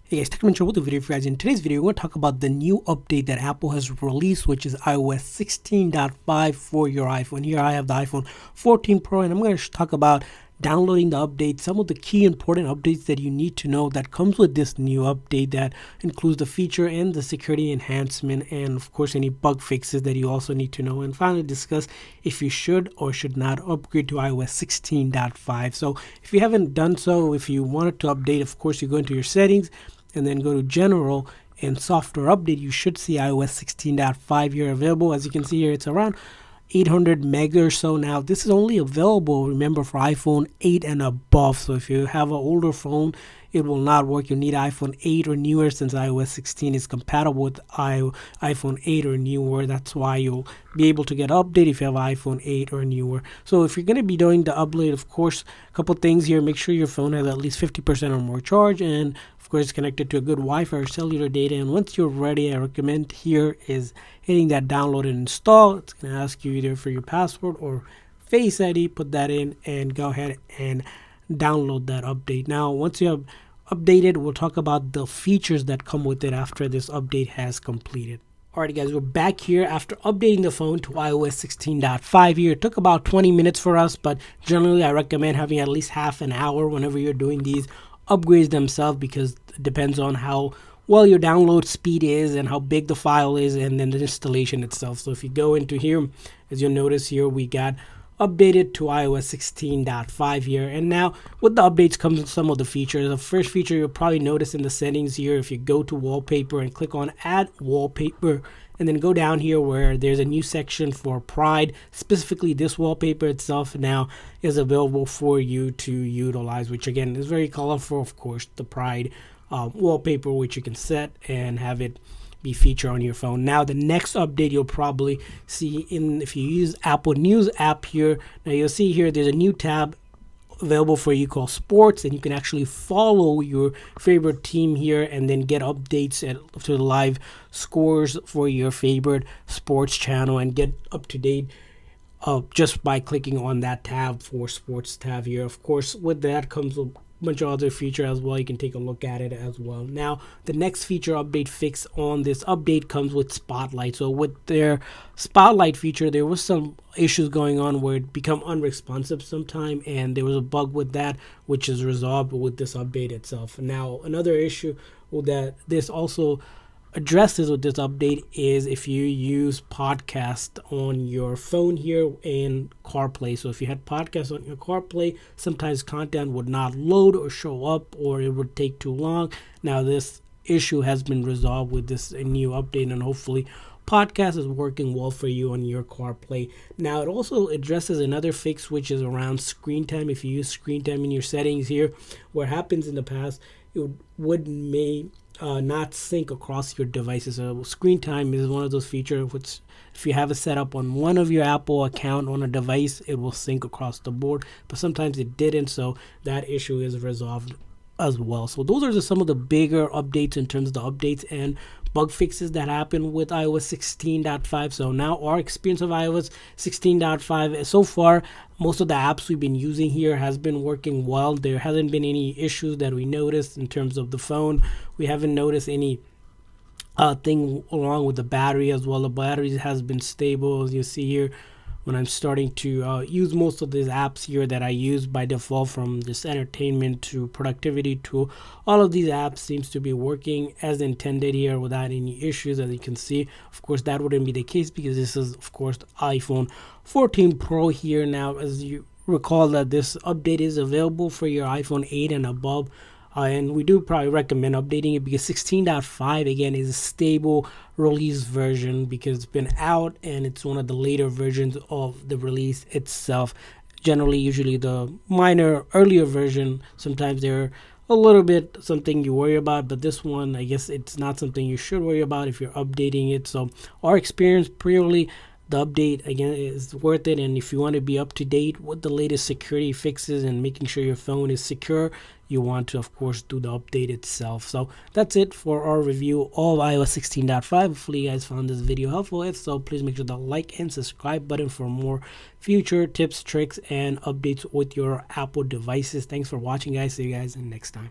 Hey guys, Technical with the video for you guys. In today's video, we're going to talk about the new update that Apple has released, which is iOS 16.5 for your iPhone. Here I have the iPhone 14 Pro, and I'm going to talk about downloading the update, some of the key important updates that you need to know that comes with this new update that includes the feature and the security enhancement, and of course any bug fixes that you also need to know, and finally discuss if you should or should not upgrade to iOS 16.5. So if you haven't done so, if you wanted to update, of course you go into your settings and then go to general and software update. You should see iOS 16.5 here available. As you can see here, it's around 800 meg or so. Now this is only available, remember, for iPhone 8 and above. So if you have an older phone, it will not work. You'll need iPhone 8 or newer, since iOS 16 is compatible with iPhone 8 or newer. That's why you'll be able to get an update if you have iPhone 8 or newer. So if you're going to be doing the update, of course, a couple things here. Make sure your phone has at least 50% or more charge, and of course connected to a good Wi-Fi or cellular data. And once you're ready, I recommend here is hitting that download and install. It's going to ask you either for your password or Face ID. Put that in and go ahead and download that update. Now once you have updated, we'll talk about the features that come with it after this update has completed. Alright guys, we're back here after updating the phone to iOS 16.5 here. It took about 20 minutes for us, but generally I recommend having at least half an hour whenever you're doing these upgrades themselves, because it depends on how well your download speed is and how big the file is, and then the installation itself. So if you go into here, as you'll notice here, we got updated to iOS 16.5 here, and now with the updates comes some of the features. The first feature you'll probably notice in the settings here, if you go to wallpaper and click on add wallpaper, and then go down here where there's a new section for Pride, specifically this wallpaper itself now is available for you to utilize, which again is very colorful. Of course, the Pride wallpaper, which you can set and have it be featured on your phone. Now the next update you'll probably see if you use Apple News app here. Now you'll see here there's a new tab available for you called Sports, and you can actually follow your favorite team here and then get updates to the live scores for your favorite sports channel and get up to date just by clicking on that tab for Sports tab here. Of course, with that comes a bunch of other features as well. You can take a look at it as well. Now the next feature update fix on this update comes with Spotlight. So with their Spotlight feature, there was some issues going on where it become unresponsive sometime, and there was a bug with that, which is resolved with this update itself. Now another issue that this also addresses with this update is if you use podcast on your phone here in CarPlay. So if you had podcasts on your CarPlay, sometimes content would not load or show up, or it would take too long. Now this issue has been resolved with this new update, and hopefully podcast is working well for you on your CarPlay. Now it also addresses another fix, which is around screen time. If you use screen time in your settings here, what happens in the past, it may not sync across your devices. So screen time is one of those features which, if you have it set up on one of your Apple account on a device, it will sync across the board, but sometimes it didn't, so that issue is resolved as well. So those are just some of the bigger updates in terms of the updates and bug fixes that happen with iOS 16.5. So now our experience of iOS 16.5 so far, most of the apps we've been using here has been working well. There hasn't been any issues that we noticed in terms of the phone. We haven't noticed any thing along with the battery as well. The battery has been stable, as you see here. When I'm starting to use most of these apps here that I use by default, from this entertainment to productivity to all of these apps, seems to be working as intended here without any issues. As you can see, of course, that wouldn't be the case because this is, of course, the iPhone 14 Pro here. Now, as you recall, that this update is available for your iPhone 8 and above. And we do probably recommend updating it because 16.5 again is a stable release version, because it's been out and it's one of the later versions of the release itself. Generally, usually the earlier version, sometimes they're a little bit something you worry about, but this one, I guess it's not something you should worry about if you're updating it. So our experience purely, the update again is worth it, and if you want to be up to date with the latest security fixes and making sure your phone is secure, you want to, of course, do the update itself. So that's it for our review of iOS 16.5. Hopefully you guys found this video helpful. If so, please make sure to like and subscribe button for more future tips, tricks, and updates with your Apple devices. Thanks for watching, guys. See you guys next time.